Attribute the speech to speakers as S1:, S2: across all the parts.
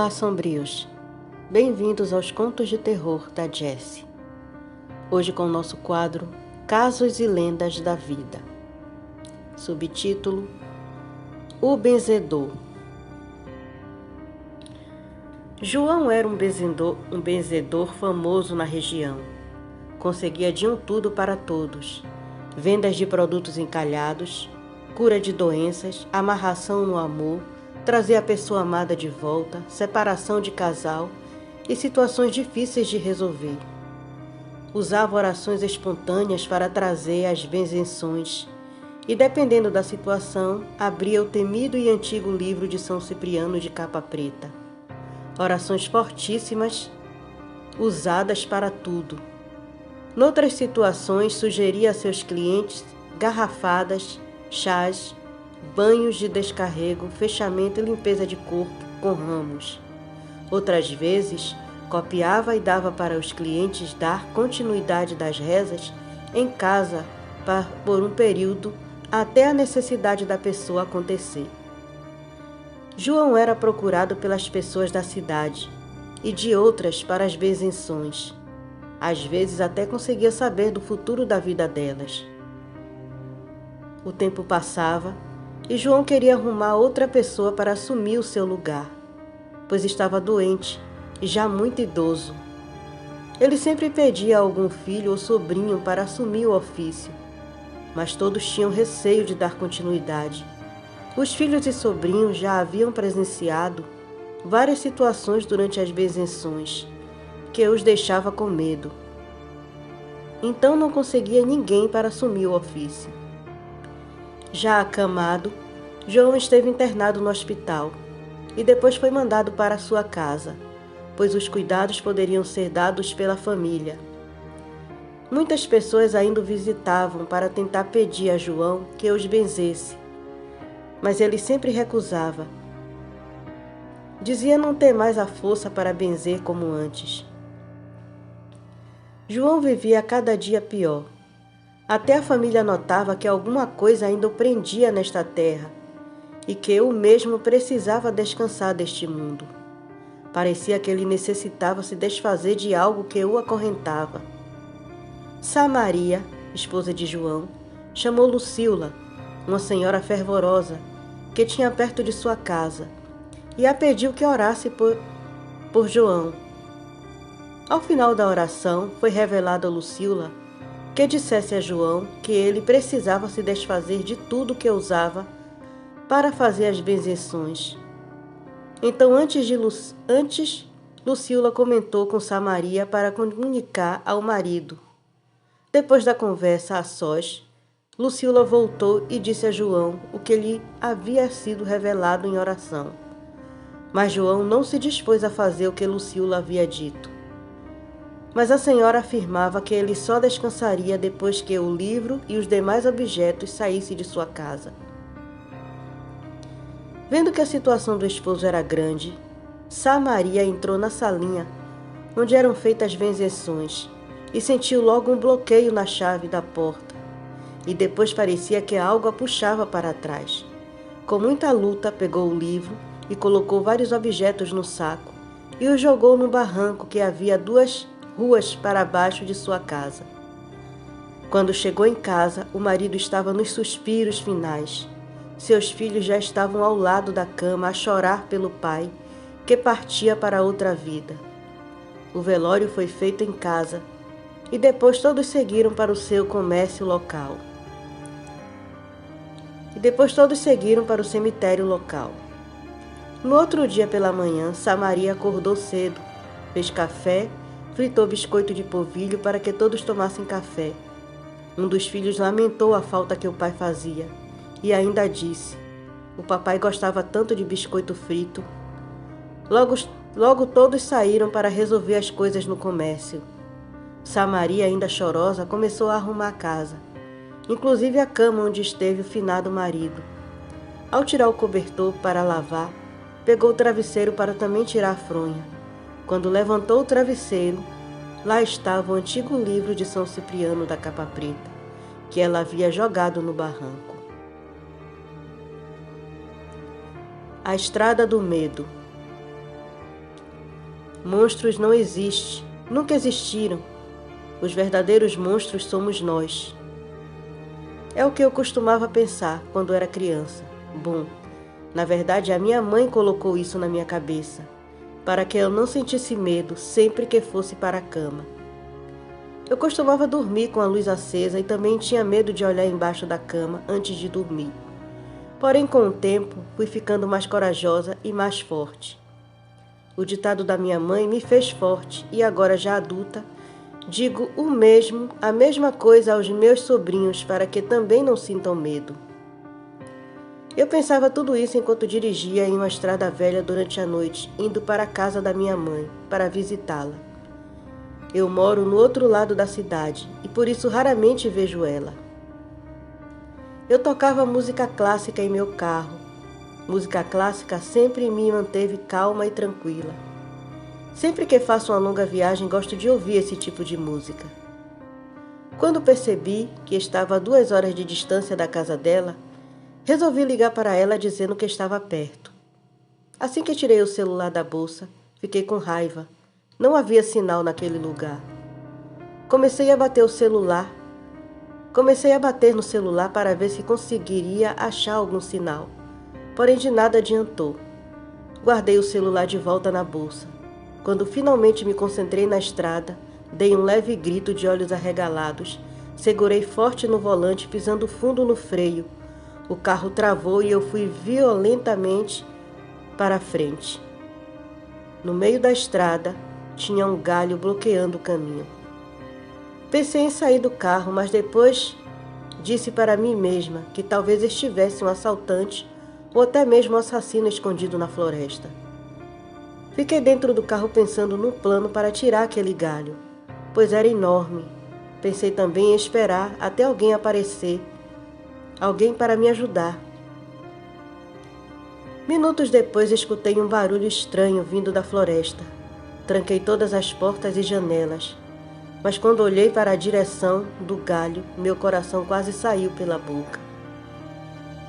S1: Olá, sombrios! Bem-vindos aos Contos de Terror da Jessie. Hoje com o nosso quadro Casos e Lendas da Vida. Subtítulo: O Benzedor. João era um benzedor famoso na região. Conseguia de um tudo para todos: vendas de produtos encalhados, cura de doenças, amarração no amor, trazer a pessoa amada de volta, separação de casal e situações difíceis de resolver. Usava orações espontâneas para trazer as benzenções e, dependendo da situação, abria o temido e antigo livro de São Cipriano de capa preta. Orações fortíssimas, usadas para tudo. Noutras situações, sugeria a seus clientes garrafadas, chás, banhos de descarrego, fechamento e limpeza de corpo com ramos. Outras vezes, copiava e dava para os clientes dar continuidade das rezas em casa por um período até a necessidade da pessoa acontecer. João era procurado pelas pessoas da cidade e de outras para as benzenções. Às vezes até conseguia saber do futuro da vida delas. O tempo passava e João queria arrumar outra pessoa para assumir o seu lugar, pois estava doente e já muito idoso. Ele sempre pedia a algum filho ou sobrinho para assumir o ofício, mas todos tinham receio de dar continuidade. Os filhos e sobrinhos já haviam presenciado várias situações durante as benzenções, que os deixava com medo. Então não conseguia ninguém para assumir o ofício. Já acamado, João esteve internado no hospital e depois foi mandado para sua casa, pois os cuidados poderiam ser dados pela família. Muitas pessoas ainda o visitavam para tentar pedir a João que os benzesse, mas ele sempre recusava. Dizia não ter mais a força para benzer como antes. João vivia cada dia pior. Até a família notava que alguma coisa ainda o prendia nesta terra e que o mesmo precisava descansar deste mundo. Parecia que ele necessitava se desfazer de algo que o acorrentava. Samaria, esposa de João, chamou Lucila, uma senhora fervorosa que tinha perto de sua casa, e a pediu que orasse por João. Ao final da oração, foi revelado a Lucila que dissesse a João que ele precisava se desfazer de tudo que usava para fazer as benzenções. Então, antes, Lucila comentou com Samaria para comunicar ao marido. Depois da conversa a sós, Lucila voltou e disse a João o que lhe havia sido revelado em oração. Mas João não se dispôs a fazer o que Lucila havia dito. Mas a senhora afirmava que ele só descansaria depois que o livro e os demais objetos saíssem de sua casa. Vendo que a situação do esposo era grande, Samaria entrou na salinha onde eram feitas as benzenções e sentiu logo um bloqueio na chave da porta, e depois parecia que algo a puxava para trás. Com muita luta, pegou o livro e colocou vários objetos no saco e os jogou no barranco que havia 2 ruas para baixo de sua casa. Quando chegou em casa, o marido estava nos suspiros finais. Seus filhos já estavam ao lado da cama a chorar pelo pai, que partia para outra vida. O velório foi feito em casa e depois todos seguiram para o seu comércio local. para o cemitério local. No outro dia pela manhã, Samaria acordou cedo, fez café, fritou biscoito de polvilho para que todos tomassem café. Um dos filhos lamentou a falta que o pai fazia e ainda disse: o papai gostava tanto de biscoito frito. Logo todos saíram para resolver as coisas no comércio. Samaria, ainda chorosa, começou a arrumar a casa, inclusive a cama onde esteve o finado marido. Ao tirar o cobertor para lavar, pegou o travesseiro para também tirar a fronha. Quando levantou o travesseiro, lá estava o antigo livro de São Cipriano da capa preta, que ela havia jogado no barranco. A Estrada do Medo. Monstros não existem, nunca existiram. Os verdadeiros monstros somos nós. É o que eu costumava pensar quando era criança. Bom, na verdade a minha mãe colocou isso na minha cabeça, para que eu não sentisse medo sempre que fosse para a cama. Eu costumava dormir com a luz acesa e também tinha medo de olhar embaixo da cama antes de dormir. Porém, com o tempo, fui ficando mais corajosa e mais forte. O ditado da minha mãe me fez forte e agora já adulta, digo a mesma coisa aos meus sobrinhos para que também não sintam medo. Eu pensava tudo isso enquanto dirigia em uma estrada velha durante a noite, indo para a casa da minha mãe, para visitá-la. Eu moro no outro lado da cidade e por isso raramente vejo ela. Eu tocava música clássica em meu carro. Música clássica sempre me manteve calma e tranquila. Sempre que faço uma longa viagem, gosto de ouvir esse tipo de música. Quando percebi que estava a 2 horas de distância da casa dela, resolvi ligar para ela dizendo que estava perto. Assim que tirei o celular da bolsa, fiquei com raiva. Não havia sinal naquele lugar. Comecei a bater no celular para ver se conseguiria achar algum sinal. Porém, de nada adiantou. Guardei o celular de volta na bolsa. Quando finalmente me concentrei na estrada, dei um leve grito de olhos arregalados, segurei forte no volante, pisando fundo no freio. O carro travou e eu fui violentamente para frente. No meio da estrada, tinha um galho bloqueando o caminho. Pensei em sair do carro, mas depois disse para mim mesma que talvez estivesse um assaltante ou até mesmo um assassino escondido na floresta. Fiquei dentro do carro pensando no plano para tirar aquele galho, pois era enorme. Pensei também em esperar até alguém aparecer, alguém para me ajudar. Minutos depois escutei um barulho estranho vindo da floresta. Tranquei todas as portas e janelas, mas quando olhei para a direção do galho, meu coração quase saiu pela boca.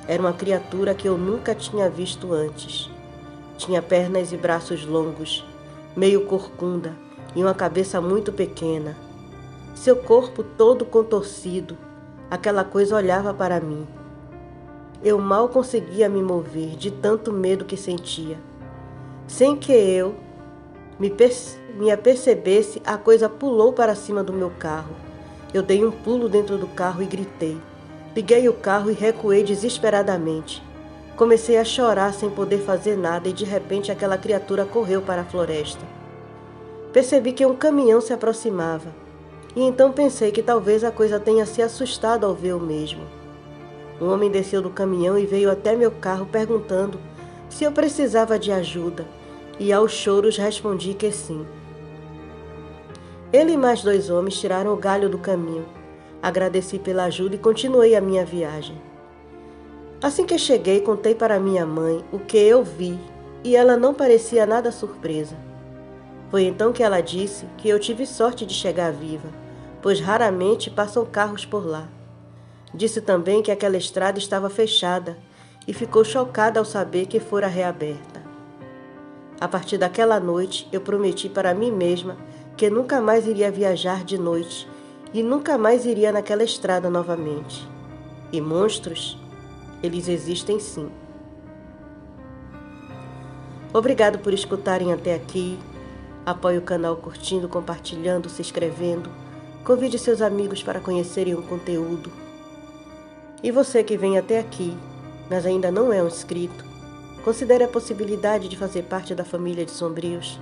S1: Era uma criatura que eu nunca tinha visto antes. Tinha pernas e braços longos, meio corcunda e uma cabeça muito pequena. Seu corpo todo contorcido, aquela coisa olhava para mim. Eu mal conseguia me mover de tanto medo que sentia. Sem que eu me apercebesse, a coisa pulou para cima do meu carro. Eu dei um pulo dentro do carro e gritei. Liguei o carro e recuei desesperadamente. Comecei a chorar sem poder fazer nada e de repente aquela criatura correu para a floresta. Percebi que um caminhão se aproximava e então pensei que talvez a coisa tenha se assustado ao ver o mesmo. Um homem desceu do caminhão e veio até meu carro perguntando se eu precisava de ajuda. E aos choros respondi que sim. Ele e mais 2 homens tiraram o galho do caminho. Agradeci pela ajuda e continuei a minha viagem. Assim que cheguei, contei para minha mãe o que eu vi e ela não parecia nada surpresa. Foi então que ela disse que eu tive sorte de chegar viva, pois raramente passam carros por lá. Disse também que aquela estrada estava fechada e ficou chocada ao saber que fora reaberta. A partir daquela noite, eu prometi para mim mesma que nunca mais iria viajar de noite e nunca mais iria naquela estrada novamente. E monstros, eles existem sim. Obrigado por escutarem até aqui. Apoie o canal curtindo, compartilhando, se inscrevendo. Convide seus amigos para conhecerem o conteúdo. E você que vem até aqui, mas ainda não é um inscrito, considere a possibilidade de fazer parte da família de Sombrios.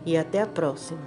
S1: E até a próxima.